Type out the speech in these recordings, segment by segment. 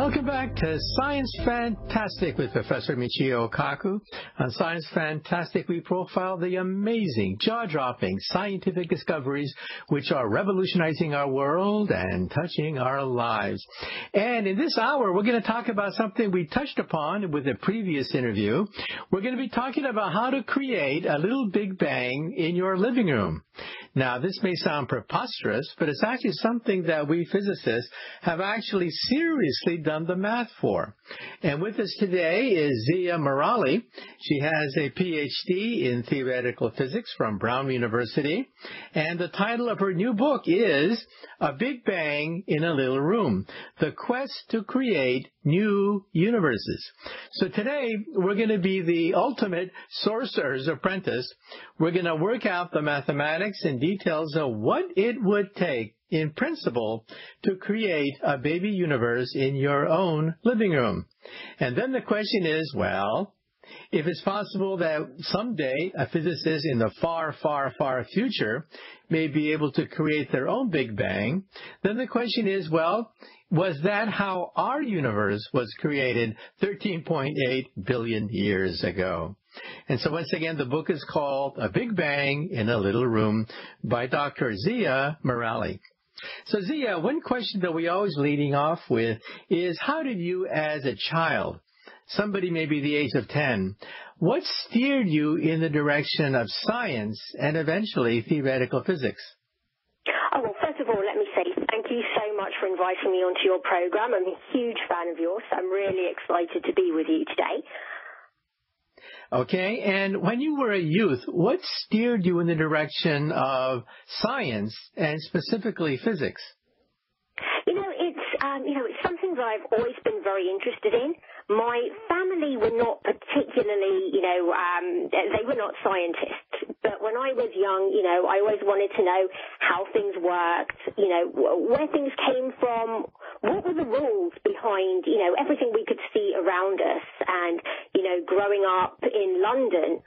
Welcome back to Science Fantastic with Professor Michio Kaku. On Science Fantastic, we profile the amazing, jaw-dropping scientific discoveries which are revolutionizing our world and touching our lives. And in this hour, we're going to talk about something we touched upon with a previous interview. We're going to be talking about how to create a little Big Bang in your living room. Now, this may sound preposterous, but it's actually something that we physicists have actually seriously done the math for. And with us today is Zia Murali. She has a PhD in theoretical physics from Brown University. And the title of her new book is A Big Bang in a Little Room, The Quest to Create New Universes. So today, we're going to be the ultimate sorcerer's apprentice. We're going to work out the mathematics and details of what it would take in principle to create a baby universe in your own living room. And then the question is, well, if it's possible that someday a physicist in the far, far, far future may be able to create their own Big Bang, then the question is, well, was that how our universe was created 13.8 billion years ago? And so once again, the book is called A Big Bang in a Little Room by Dr. Zia Murali. So Zia, one question that we always leading off with is, how did you as a child, somebody maybe the age of 10, what steered you in the direction of science and eventually theoretical physics? Oh, well, first of all, let me say thank you so much for inviting me onto your program. I'm a huge fan of yours, so I'm really excited to be with you today. Okay, and when you were a youth, what steered you in the direction of science and specifically physics? It's something that I've always been very interested in. My family were not particularly, they were not scientists. But when I was young, I always wanted to know how things worked, where things came from, what were the rules behind, everything we could see around us. And, growing up in London,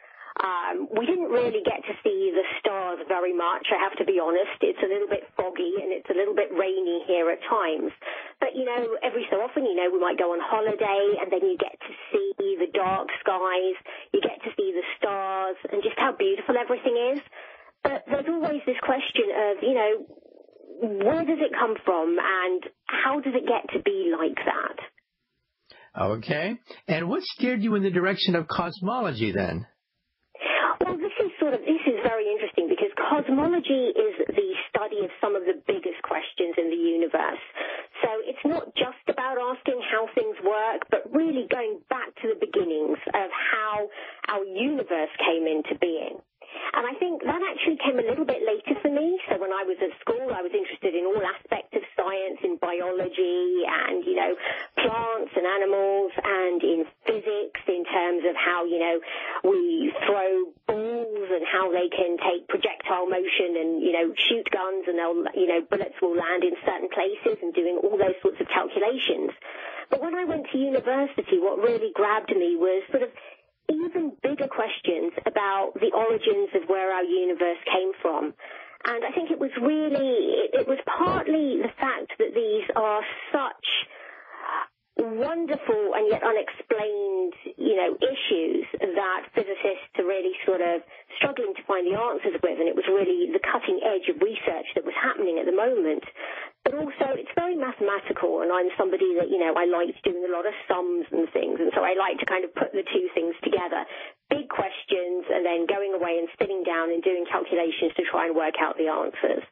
we didn't really get to see the stars very much, I have to be honest. It's a little bit foggy and it's a little bit rainy here at times. But, every so often, we might go on holiday and then you get to see the dark skies, you get to see the stars and just how beautiful everything is. But there's always this question of, where does it come from and how does it get to be like that? Okay. And what steered you in the direction of cosmology then? Well, this is very interesting because cosmology is the study of some of the biggest questions in the universe. So it's not just about asking how things work, but really going back to the beginnings of how our universe came into being. And I think that actually came a little bit later for me. So when I was at school, I was interested in all aspects of science, in biology and, plants and animals, and in physics in terms of how, we throw balls and how they can take projectile motion and, shoot guns and bullets will land in certain places and doing all those sorts of calculations. But when I went to university, what really grabbed me was sort of even bigger questions about the origins of where our universe came from. And I think it was partly the fact that these are such wonderful and yet unexplained, issues that physicists are really sort of struggling to find the answers with. And it was really the cutting edge of research that was happening at the moment. But also, it's very mathematical, and I'm somebody that, I like doing a lot of sums and things, and so I like to kind of put the two things together. Big questions, and then going away and sitting down and doing calculations to try and work out the answers.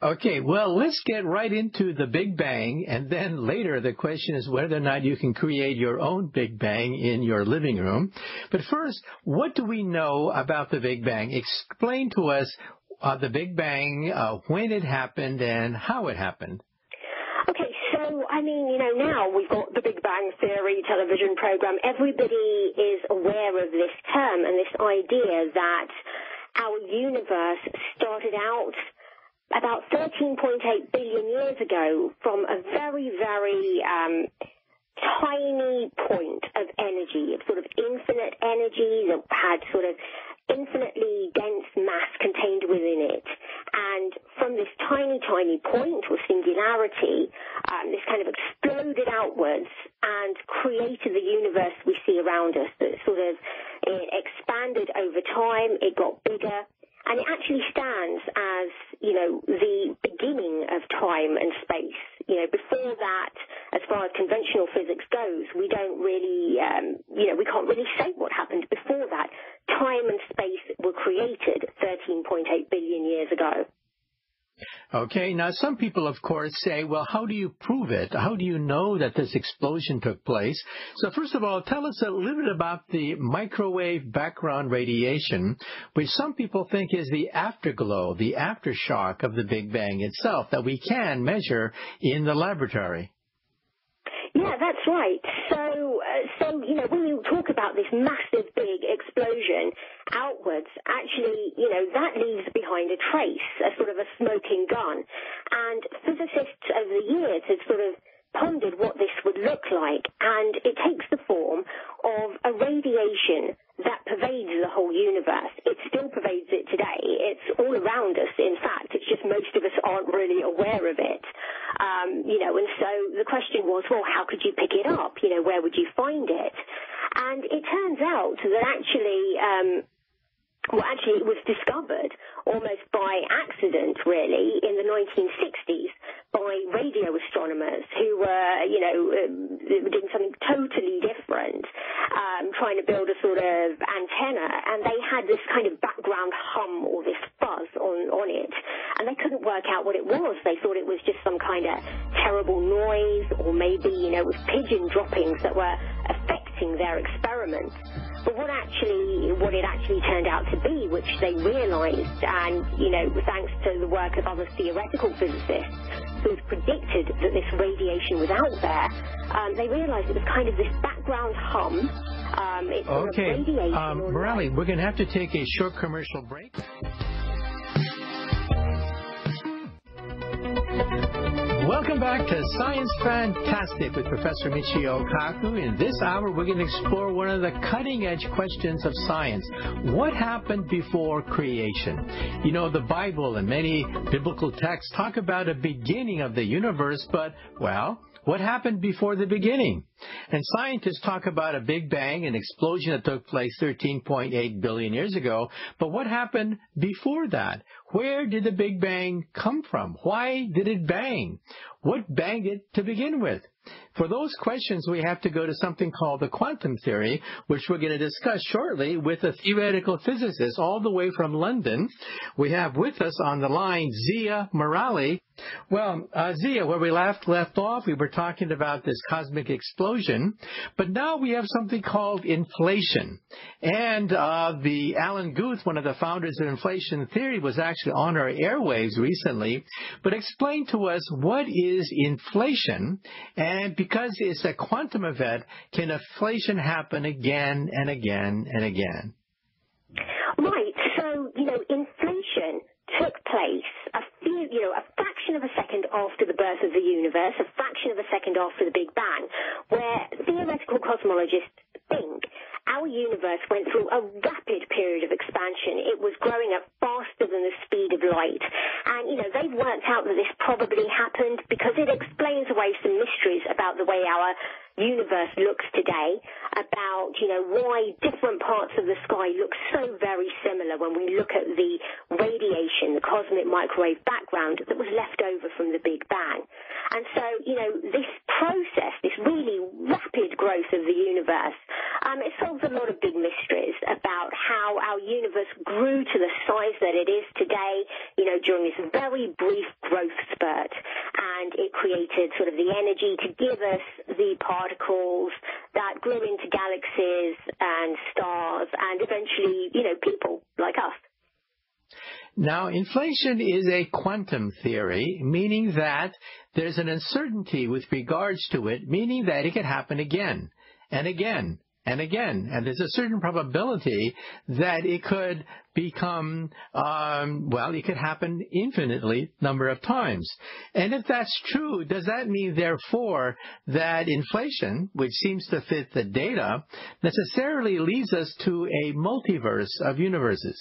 Okay, well, let's get right into the Big Bang, and then later the question is whether or not you can create your own Big Bang in your living room. But first, what do we know about the Big Bang? Explain to us the Big Bang, when it happened and how it happened. Okay, so, now we've got the Big Bang Theory television program. Everybody is aware of this term and this idea that our universe started out about 13.8 billion years ago from a very, very tiny point of energy, of sort of infinite energy that had sort of infinitely dense mass contained within it. And from this tiny, tiny point or singularity, this kind of exploded outwards and created the universe we see around us. That sort of expanded over time, it got bigger, and it actually stands as, the beginning of time and space. Before that, as far as conventional physics goes, we don't really, we can't really say what happened before that. Time and space were created 13.8 billion years ago. Okay, now some people, of course, say, well, how do you prove it? How do you know that this explosion took place? So first of all, tell us a little bit about the microwave background radiation, which some people think is the afterglow, the aftershock of the Big Bang itself that we can measure in the laboratory. Yeah, that's right. So when you talk about this massive, big explosion outwards, actually, that leaves behind a trace, a sort of a smoking gun. And physicists over the years have sort of pondered what this would look like, and it takes the form of a radiation that pervades the whole universe. It still pervades it today. It's all around us, in fact. It's just most of us aren't really aware of it. And so the question was, well, how could you pick it up? Where would you find it? And it turns out that actually it was discovered almost by accident, really, in the 1960s by radio astronomers who were, doing something totally different, trying to build a sort of antenna, and they had this kind of background hum or this fuzz on it, and they couldn't work out what it was. They thought it was just some kind of terrible noise, or maybe, it was pigeon droppings that were affecting their experiments. But what it actually turned out to be, which they realized, and, thanks to the work of other theoretical physicists who had predicted that this radiation was out there, they realized it was kind of this background hum. It's sort of radiation. Morale, we're going to have to take a short commercial break. Welcome back to Science Fantastic with Professor Michio Kaku. In this hour, we're going to explore one of the cutting-edge questions of science. What happened before creation? The Bible and many biblical texts talk about a beginning of the universe, but, well, what happened before the beginning? And scientists talk about a Big Bang, an explosion that took place 13.8 billion years ago. But what happened before that? Where did the Big Bang come from? Why did it bang? What banged it to begin with? For those questions, we have to go to something called the quantum theory, which we're going to discuss shortly with a theoretical physicist all the way from London. We have with us on the line Zia Morale. Well, Zia, where we left off, we were talking about this cosmic explosion, but now we have something called inflation. And the Alan Guth, one of the founders of inflation theory, was actually on our airwaves recently. But explain to us, what is inflation? And because it's a quantum event, can inflation happen again and again and again? Right. So, inflation took place a fraction of a second after the birth of the universe, a fraction of a second after the Big Bang, where theoretical cosmologists think our universe went through a rapid period of expansion. It was growing up faster than the speed of light. And, they've worked out that this probably happened because it explains away some mysteries about the way our universe looks today, about, why different parts of the sky look so very similar when we look at the radiation, the cosmic microwave background that was left over from the Big Bang. And so, this process, this really rapid growth of the universe, it solves a lot of big mysteries about how our universe grew to the size that it is today, during this very brief growth spurt. And it created sort of the energy to give us the particles that grew into galaxies and stars and eventually, people like us. Now, inflation is a quantum theory, meaning that there's an uncertainty with regards to it, meaning that it could happen again and again and again. And there's a certain probability that it could become, it could happen infinitely number of times. And if that's true, does that mean, therefore, that inflation, which seems to fit the data, necessarily leads us to a multiverse of universes?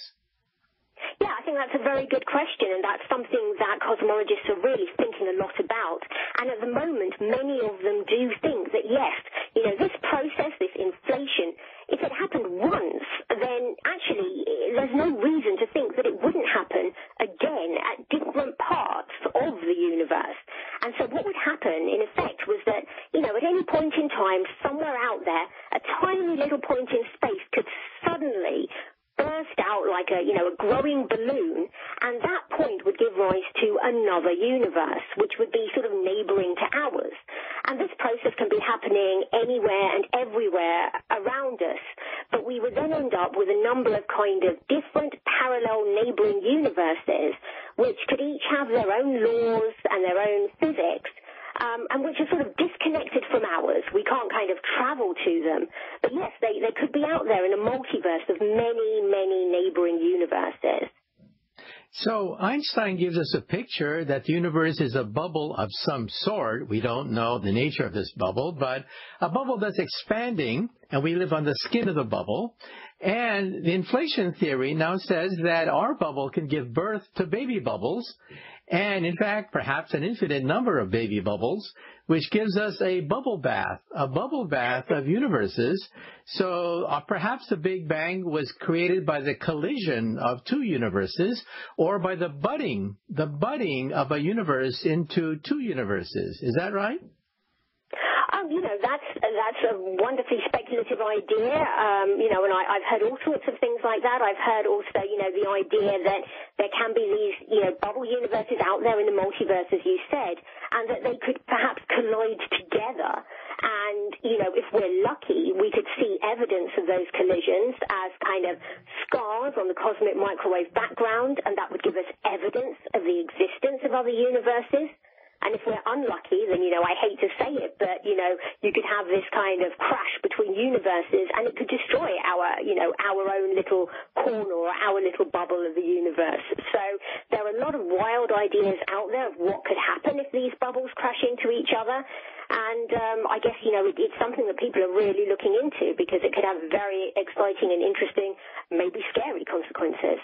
Yeah, I think that's a very good question, and that's something that cosmologists are really thinking a lot about. And at the moment, many of them do think that, yes, this process, this inflation, if it happened once, then actually there's no reason to think that it wouldn't happen again at different parts of the universe. And so what would happen, in effect, was that, at any point in time, somewhere out there, a tiny little point in space could suddenly burst out like a growing balloon, and that point would give rise to another universe, which would be sort of neighboring to ours. And this process can be happening anywhere and everywhere around us, but we would then end up with a number of kind of different parallel neighboring universes, which could each have their own laws and their own physics, and which are sort of disconnected from ours. We can't kind of travel to them. But yes, they could be out there in a multiverse of many, many neighboring universes. So Einstein gives us a picture that the universe is a bubble of some sort. We don't know the nature of this bubble, but a bubble that's expanding, and we live on the skin of the bubble. And the inflation theory now says that our bubble can give birth to baby bubbles, and in fact, perhaps an infinite number of baby bubbles, which gives us a bubble bath of universes. So perhaps the Big Bang was created by the collision of two universes, or by the budding of a universe into two universes. Is that right? That's a wonderfully speculative idea, and I've heard all sorts of things like that. I've heard also, the idea that there can be these, bubble universes out there in the multiverse, as you said, and that they could perhaps collide together. And, if we're lucky, we could see evidence of those collisions as kind of scars on the cosmic microwave background, and that would give us evidence of the existence of other universes. And if we're unlucky, then, I hate to say it, but, you could have this kind of crash between universes, and it could destroy our own little corner or our little bubble of the universe. So there are a lot of wild ideas out there of what could happen if these bubbles crash into each other. And I guess, it's something that people are really looking into, because it could have very exciting and interesting, maybe scary consequences.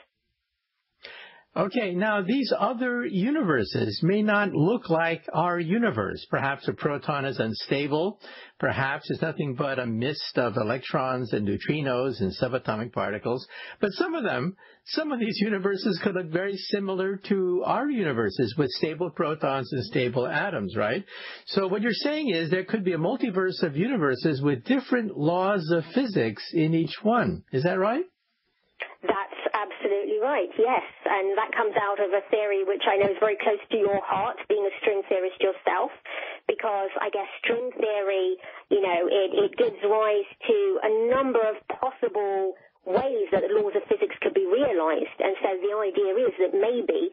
Okay, now these other universes may not look like our universe. Perhaps a proton is unstable. Perhaps it's nothing but a mist of electrons and neutrinos and subatomic particles. But some of these universes could look very similar to our universes, with stable protons and stable atoms, right? So what you're saying is there could be a multiverse of universes with different laws of physics in each one. Is that right? That's absolutely right, yes. And that comes out of a theory which I know is very close to your heart, being a string theorist yourself, because I guess string theory, it gives rise to a number of possible ways that the laws of physics could be realized. And so the idea is that maybe,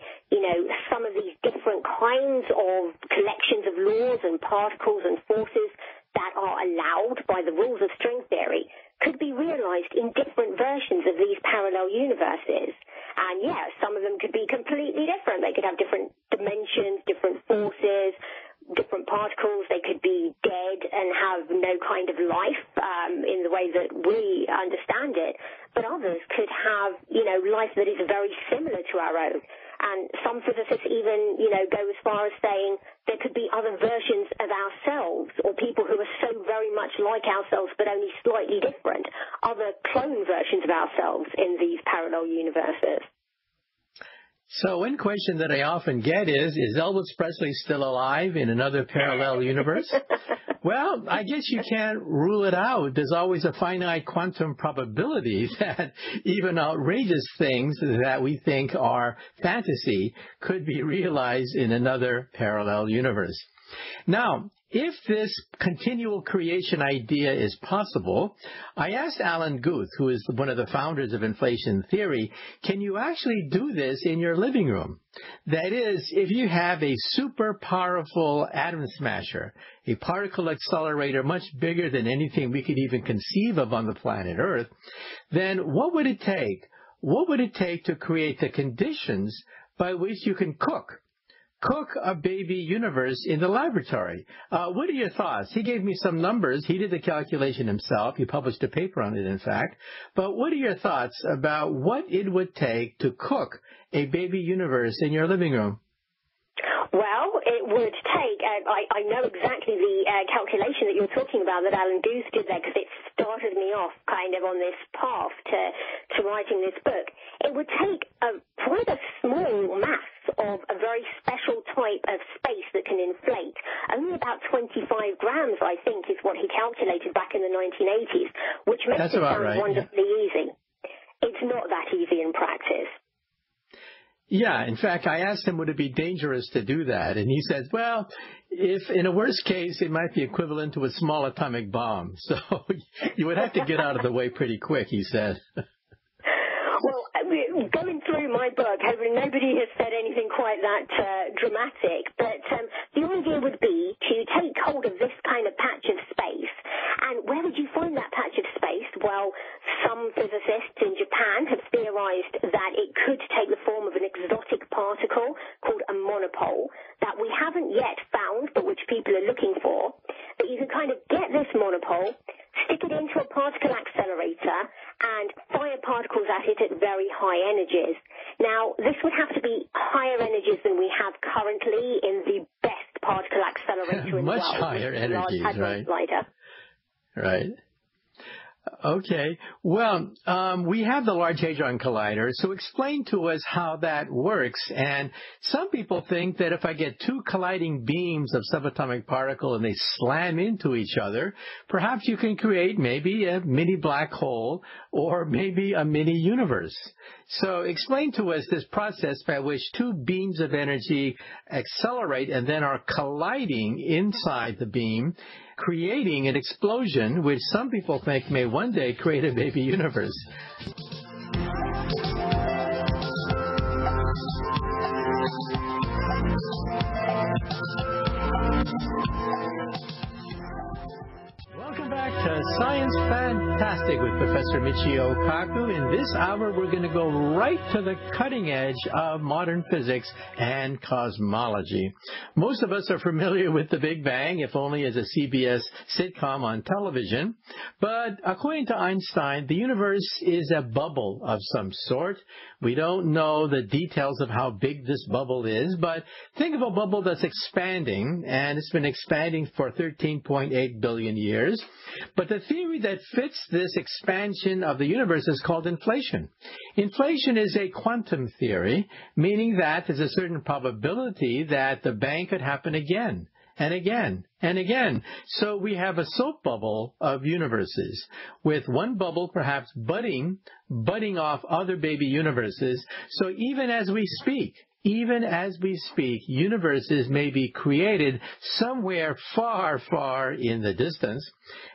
some of these different kinds of collections of laws and particles and forces that are allowed by the rules of string theory could be realized in different versions of these parallel universes. And yeah, some of them could be completely different. They could have different dimensions, different forces, different particles. They could be dead and have no kind of life in the way that we understand it. But others could have, life that is very similar to our own. And some physicists even, go as far as saying there could be other versions of ourselves, or people who are so very much like ourselves but only slightly different, other clone versions of ourselves in these parallel universes. So one question that I often get is Elvis Presley still alive in another parallel universe? Well, I guess you can't rule it out. There's always a finite quantum probability that even outrageous things that we think are fantasy could be realized in another parallel universe. Now, if this continual creation idea is possible, I asked Alan Guth, who is one of the founders of inflation theory, can you actually do this in your living room? That is, if you have a super powerful atom smasher, a particle accelerator much bigger than anything we could even conceive of on the planet Earth, then what would it take? What would it take to create the conditions by which you can cook cook a baby universe in the laboratory. What are your thoughts? He gave me some numbers. He did the calculation himself. He published a paper on it, in fact. But what are your thoughts about what it would take to cook a baby universe in your living room? Well, it would take, I know exactly the calculation that you're talking about that Alan Guth did there, because it started me off kind of on this path to writing this book. It would take quite a small mass of a very special type of space that can inflate. Only about 25 grams, I think, is what he calculated back in the 1980s, which makes it sound wonderfully easy. It's not that easy in practice. Yeah, in fact, I asked him, would it be dangerous to do that? And he says, well, if in a worst case, it might be equivalent to a small atomic bomb. So you would have to get out of the way pretty quick, he said. Well, going through my book, nobody has said anything quite that dramatic, but the idea would be to take hold of this kind of patch of space. And where would you find that patch of space? Well, some physicists in Japan have theorized that it could take the form of an exotic particle called a monopole that we haven't yet found, but which people are looking for. But you can kind of get this monopole, stick it into a particle accelerator, and fire particles at it at very high energies. Now, this would have to be higher energies than we have currently in the best particle accelerator in the world. Much higher energies, right? Right. Okay. Well, we have the Large Hadron Collider, so explain to us how that works. And some people think that if I get two colliding beams of subatomic particle and they slam into each other, perhaps you can create maybe a mini black hole or maybe a mini universe. So explain to us this process by which two beams of energy accelerate and then are colliding inside the beam, creating an explosion which some people think may one day create a baby universe. Welcome back to Science Fantastic with Professor Michio Kaku. In this hour, we're going to go right to the cutting edge of modern physics and cosmology. Most of us are familiar with the Big Bang, if only as a CBS sitcom on television. But according to Einstein, the universe is a bubble of some sort. We don't know the details of how big this bubble is, but think of a bubble that's expanding, and it's been expanding for 13.8 billion years. But the theory that fits this expansion of the universe is called inflation. Inflation is a quantum theory, meaning that there's a certain probability that the bang could happen again and again and again. So we have a soap bubble of universes, with one bubble perhaps budding off other baby universes. So even as we speak, universes may be created somewhere far, far in the distance.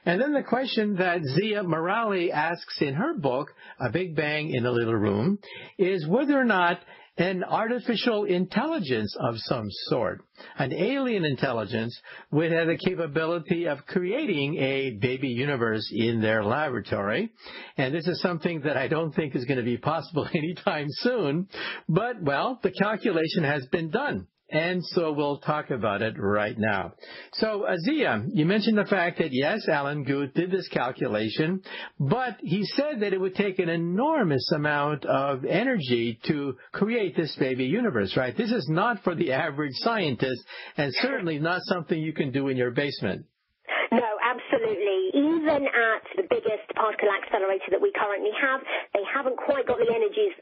And then the question that Zia Morali asks in her book, A Big Bang in a Little Room, is whether or not an artificial intelligence of some sort, an alien intelligence, would have the capability of creating a baby universe in their laboratory. And this is something that I don't think is going to be possible anytime soon. But, well, the calculation has been done. And so we'll talk about it right now. So, Zia, you mentioned the fact that, yes, Alan Guth did this calculation, but he said that it would take an enormous amount of energy to create this baby universe, right? This is not for the average scientist, and certainly not something you can do in your basement. No, absolutely. Even at the biggest particle accelerator that we currently have, they haven't quite got the energies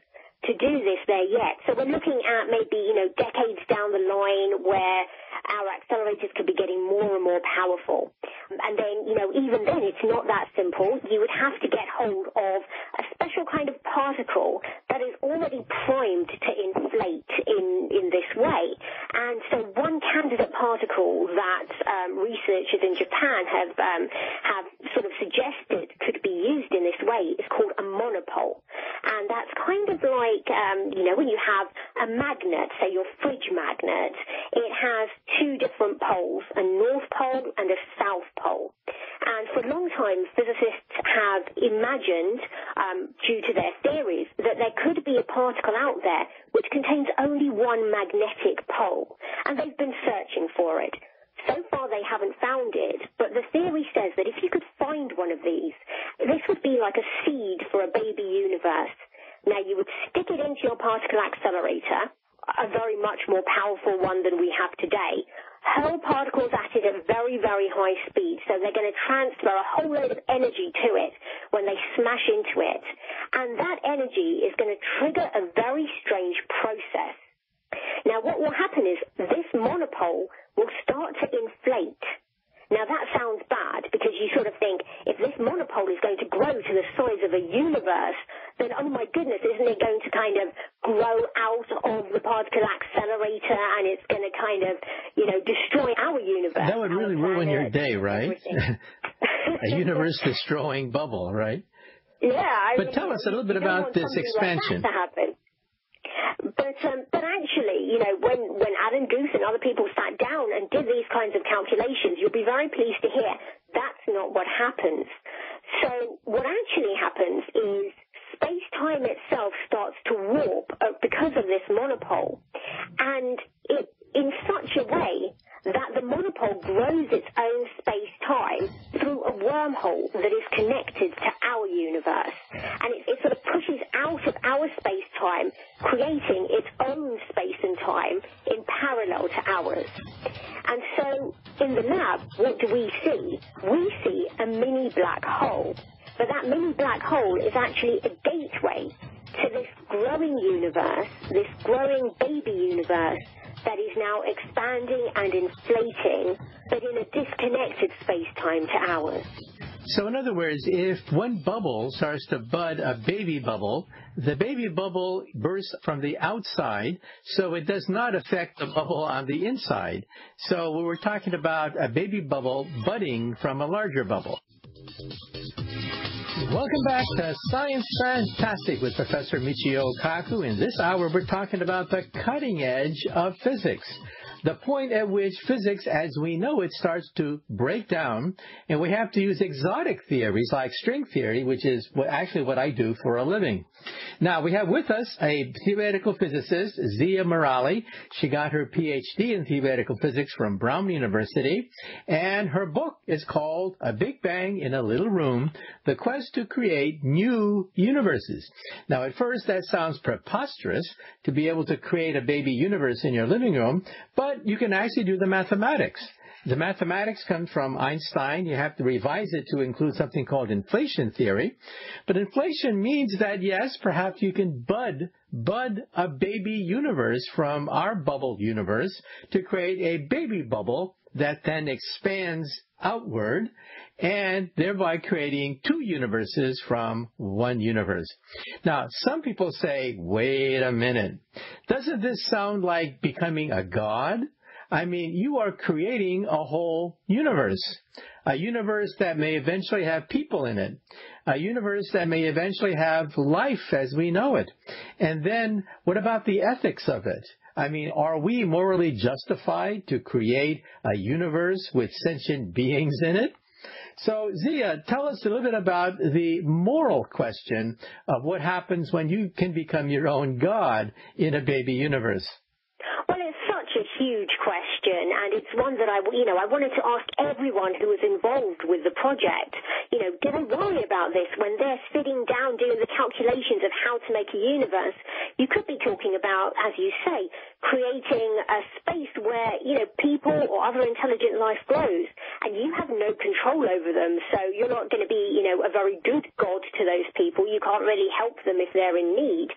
to do this there yet. So we're looking at maybe, decades down the line where our accelerators could be getting more and more powerful. And then, even then, it's not that simple. You would have to get hold of a special kind of particle that is already primed to inflate in this way. And so one candidate particle that researchers in Japan have sort of suggested could be used in this way is called a monopole. And that's kind of like, when you have a magnet, say your fridge magnet, it has two different poles, a north pole and a south pole. And for a long time, physicists have imagined, due to their theories, that there could be a particle out there which contains only one magnetic pole. And they've been searching for it. So far, they haven't found it, but the theory says that if you could find one of these, this would be like a seed for a baby universe. Now, you would stick it into your particle accelerator, a very much more powerful one than we have today, hurl particles at it at very, very high speed, so they're going to transfer a whole load of energy to it when they smash into it. And that energy is going to trigger a very strange process. Now, what will happen is this monopole will start to inflate. Now, that sounds bad because you sort of think if this monopole is going to grow to the size of a universe, then, oh, my goodness, isn't it going to kind of grow out of the particle accelerator and it's going to kind of, destroy our universe? That would really ruin your day, right? A universe-destroying bubble, right? Yeah. But tell us a little bit about this expansion. Like that to happen. But actually, when Alan Guth and other people sat down and did these kinds of calculations, you'll be very pleased to hear that's not what happens. So what actually happens is space-time itself starts to warp because of this monopole, and it in such a way that the monopole grows its own space-time through a wormhole that is connected to our universe. And it sort of pushes out of our space-time, creating its own space and time in parallel to ours. And so in the lab, what do we see? We see a mini black hole. But that mini black hole is actually a gateway to this growing universe, this growing baby universe, that is now expanding and inflating, but in a disconnected space-time to ours. So in other words, if one bubble starts to bud a baby bubble, the baby bubble bursts from the outside, so it does not affect the bubble on the inside. So we're talking about a baby bubble budding from a larger bubble. Welcome back to Science Fantastic with Professor Michio Kaku. In this hour, we're talking about the cutting edge of physics, the point at which physics as we know it starts to break down, and we have to use exotic theories like string theory, which is what I do for a living. Now, we have with us a theoretical physicist, Zia Morali. She got her PhD in theoretical physics from Brown University, and her book is called A Big Bang in a Little Room, The Quest to Create New Universes. Now, at first, that sounds preposterous to be able to create a baby universe in your living room, but you can actually do the mathematics. The mathematics comes from Einstein. You have to revise it to include something called inflation theory. But inflation means that, yes, perhaps you can bud a baby universe from our bubble universe to create a baby bubble that then expands outward and thereby creating two universes from one universe. Now, some people say, wait a minute, doesn't this sound like becoming a god? I mean, you are creating a whole universe, a universe that may eventually have people in it, a universe that may eventually have life as we know it. And then what about the ethics of it? I mean, are we morally justified to create a universe with sentient beings in it? So, Zia, tell us a little bit about the moral question of what happens when you can become your own god in a baby universe. Well, it's such a huge question, and it's one that I wanted to ask everyone who was involved with the project. Do they worry about this when they're sitting down doing the calculations of how to make a universe? You could be talking about, as you say, creating a space where, people or other intelligent life grows, and you have no control over them, so you're not going to be, a very good god to those people. You can't really help them if they're in need.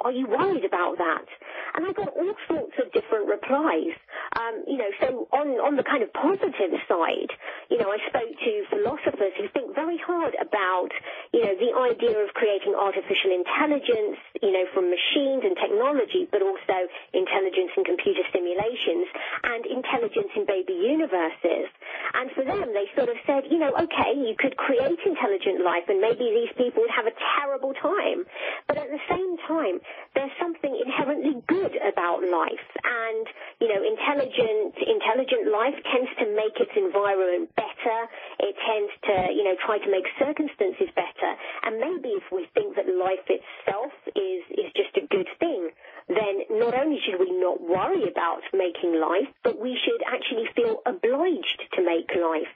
Are you worried about that? And I got all sorts of different replies. So on the kind of positive side, I spoke to philosophers who think very hard about, the idea of creating artificial intelligence, from machines and technology, but also intelligence in computer simulations and intelligence in baby universes. And for them, they sort of said, okay, you could create intelligent life and maybe these people would have a terrible time. But at the same time, there's something inherently good about life. And, intelligent life tends to make its environment better. It tends to, try to make circumstances better. And maybe if we think that life itself is just a good thing, then not only should we not worry about making life, but we should actually feel obliged to make life.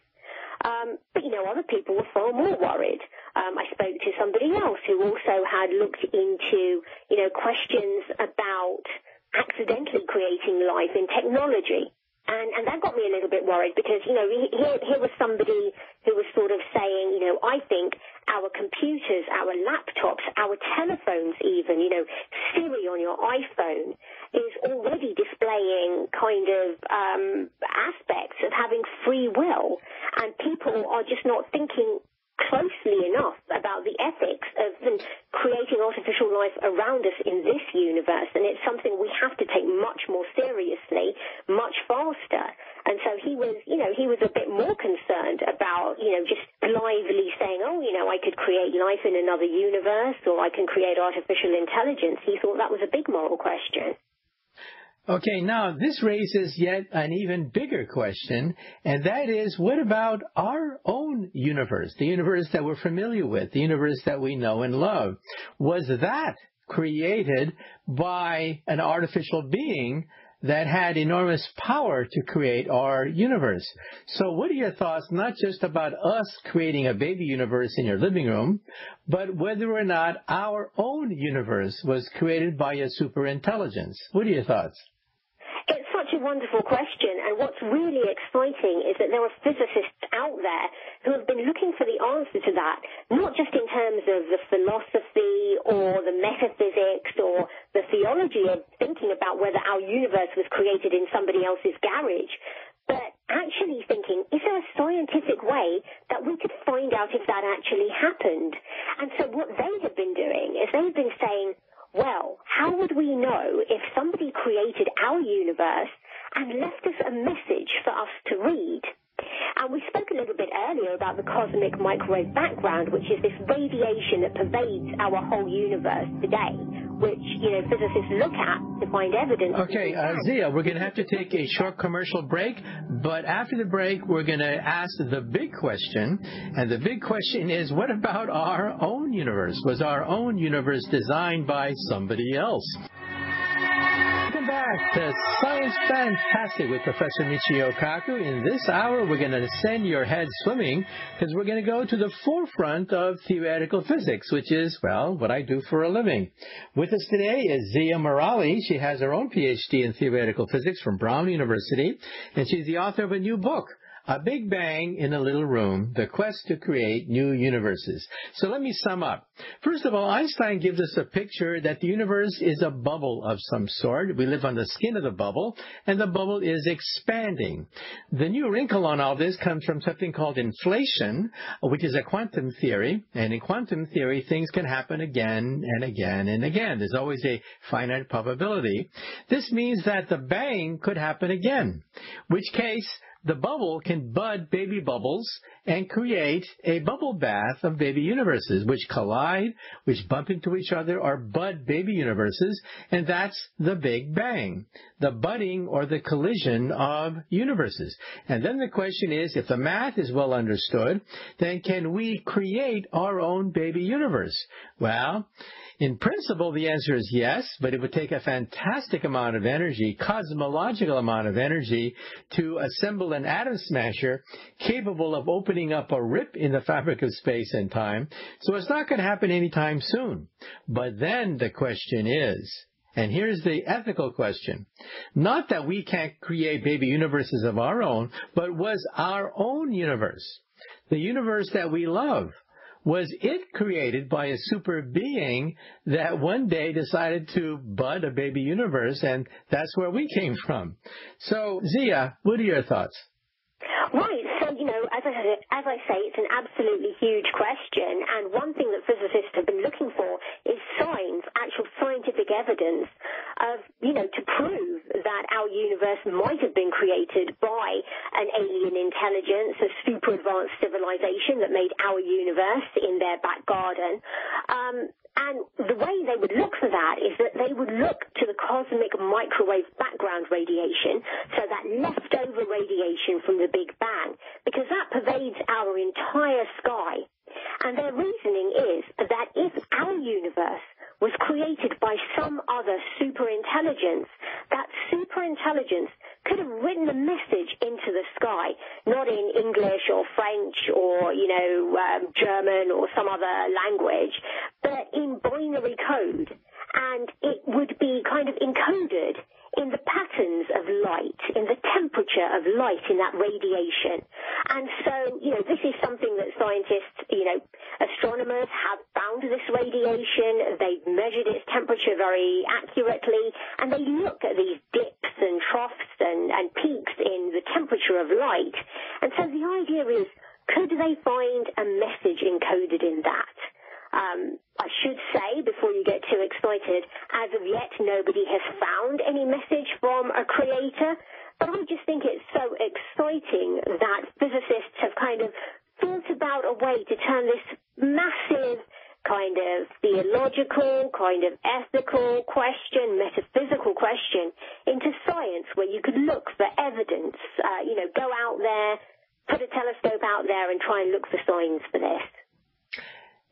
But other people were far more worried. I spoke to somebody else who also had looked into, questions about accidentally creating life in technology. And that got me a little bit worried because, here was somebody who was sort of saying, I think our computers, our laptops, our telephones even, Siri on your iPhone is already displaying kind of aspects of having free will. And people are just not thinking closely enough about the ethics of creating artificial life around us in this universe, and it's something we have to take much more seriously, much faster. And so he was a bit more concerned about, just blithely saying, I could create life in another universe, or I can create artificial intelligence. He thought that was a big moral question. Okay, now this raises yet an even bigger question, and that is, what about our own universe, the universe that we're familiar with, the universe that we know and love? Was that created by an artificial being that had enormous power to create our universe? So what are your thoughts, not just about us creating a baby universe in your living room, but whether or not our own universe was created by a superintelligence? What are your thoughts? It's such a wonderful question, and what's really exciting is that there are physicists out there who have been looking for the answer to that, not just in terms of the philosophy or the metaphysics or the theology of thinking about whether our universe was created in somebody else's garage, but actually thinking, is there a scientific way that we could find out if that actually happened? And so what they have been doing is they've been saying, well, how would we know if somebody created our universe and left us a message for us to read? And we spoke a little bit earlier about the cosmic microwave background, which is this radiation that pervades our whole universe today, which, physicists look at to find evidence. Okay, Zia, we're going to have to take a short commercial break, but after the break, we're going to ask the big question, and the big question is, what about our own universe? Was our own universe designed by somebody else? Welcome back to Science Fantastic with Professor Michio Kaku. In this hour, we're going to send your head swimming because we're going to go to the forefront of theoretical physics, which is, well, what I do for a living. With us today is Zia Morali. She has her own PhD in theoretical physics from Brown University, and she's the author of a new book, A Big Bang in a Little Room, The Quest to Create New Universes. So let me sum up. First of all, Einstein gives us a picture that the universe is a bubble of some sort. We live on the skin of the bubble, and the bubble is expanding. The new wrinkle on all this comes from something called inflation, which is a quantum theory. And in quantum theory, things can happen again and again and again. There's always a finite probability. This means that the bang could happen again, which case the bubble can bud baby bubbles and create a bubble bath of baby universes, which collide, which bump into each other, or bud baby universes, and that's the Big Bang, the budding or the collision of universes. And then the question is, if the math is well understood, then can we create our own baby universe? Well, in principle, the answer is yes, but it would take a fantastic amount of energy, cosmological amount of energy, to assemble an atom smasher capable of opening up a rip in the fabric of space and time. So it's not going to happen anytime soon. But then the question is, and here's the ethical question, not that we can't create baby universes of our own, but was our own universe, the universe that we love, was it created by a super being that one day decided to bud a baby universe, and that's where we came from? So, Zia, what are your thoughts? Right. So, as I say, it's an absolutely huge question, and one thing that physicists have been looking for is signs, actual scientific evidence to prove that our universe might have been created by an alien intelligence, a super advanced civilization that made our universe in their back garden. And the way they would look for that is that they would look to the cosmic microwave background radiation, so that leftover radiation from the Big Bang, because that pervades our entire sky. And their reasoning is that if our universe was created by some other superintelligence, that superintelligence could have written a message into the sky, not in English or French or, German or some other language, but in binary code. And it would be kind of encoded in the patterns of light, in the temperature of light in that radiation. And so, this is something that scientists, astronomers have found this radiation. They've measured its temperature very accurately, and they look at these dips and troughs and peaks in the temperature of light. And so the idea is, could they find a message encoded in that? I should say, before you get too excited, as of yet, nobody has found any message from a creator, but I just think it's so exciting that physicists have kind of thought about a way to turn this massive kind of theological, kind of ethical question, metaphysical question into science, where you could look for evidence, go out there, put a telescope out there and try and look for signs for this.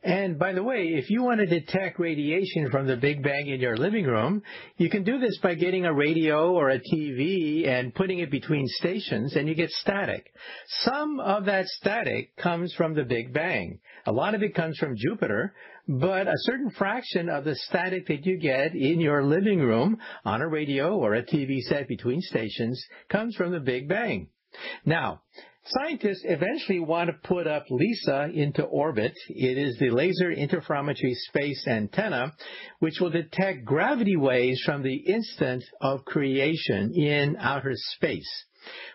And by the way, if you want to detect radiation from the Big Bang in your living room, you can do this by getting a radio or a TV and putting it between stations, and you get static. Some of that static comes from the Big Bang. A lot of it comes from Jupiter, but a certain fraction of the static that you get in your living room on a radio or a TV set between stations comes from the Big Bang. Now, scientists eventually want to put up LISA into orbit. It is the Laser Interferometry Space Antenna, which will detect gravity waves from the instant of creation in outer space.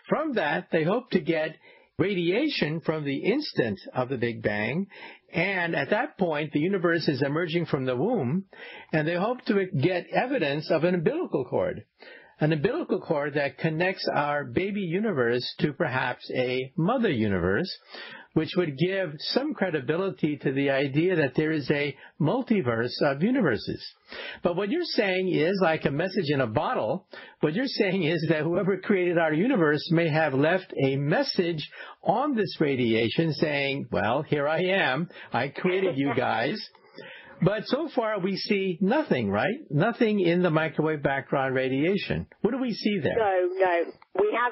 From that, they hope to get radiation from the instant of the Big Bang, and at that point, the universe is emerging from the womb, and they hope to get evidence of an umbilical cord. An umbilical cord that connects our baby universe to perhaps a mother universe, which would give some credibility to the idea that there is a multiverse of universes. But what you're saying is like a message in a bottle. What you're saying is that whoever created our universe may have left a message on this radiation saying, well, here I am. I created you guys. But so far we see nothing, right? Nothing in the microwave background radiation. What do we see there? No.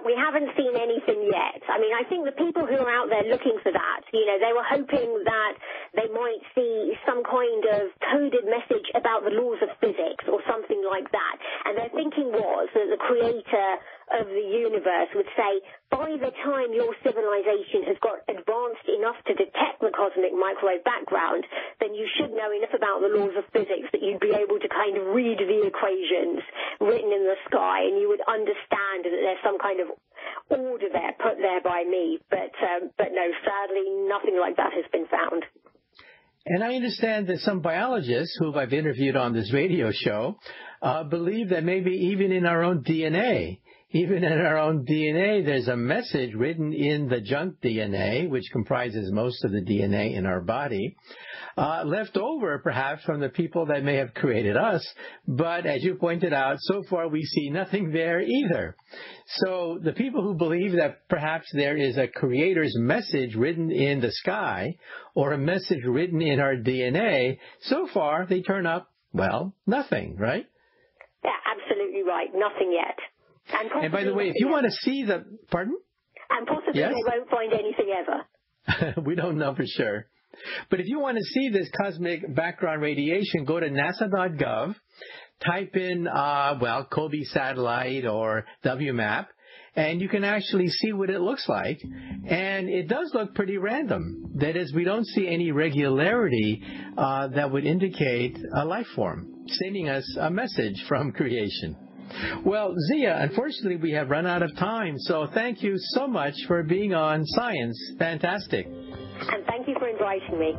We haven't seen anything yet. I mean, I think the people who are out there looking for that, they were hoping that they might see some kind of coded message about the laws of physics or something like that. And their thinking was that the creator of the universe would say, by the time your civilization has got advanced enough to detect the cosmic microwave background, then you should know enough about the laws of physics that you'd be able to kind of read the equations written in the sky, and you would understand that there's some kind of order there put there by me. But no, sadly, nothing like that has been found. And I understand that some biologists who I've interviewed on this radio show believe that maybe even in our own DNA, there's a message written in the junk DNA, which comprises most of the DNA in our body, left over perhaps from the people that may have created us. But as you pointed out, so far we see nothing there either. So the people who believe that perhaps there is a creator's message written in the sky or a message written in our DNA, so far they turn up, well, nothing, right? Yeah, absolutely right. Nothing yet. And by the way, if you want to see the... Pardon? And possibly yes? They won't find anything ever. We don't know for sure. But if you want to see this cosmic background radiation, go to nasa.gov, type in, Kobe satellite or WMAP, and you can actually see what it looks like. And it does look pretty random. That is, we don't see any regularity that would indicate a life form, sending us a message from creation. Well, Zia, unfortunately, we have run out of time, so thank you so much for being on Science Fantastic. And thank you for inviting me.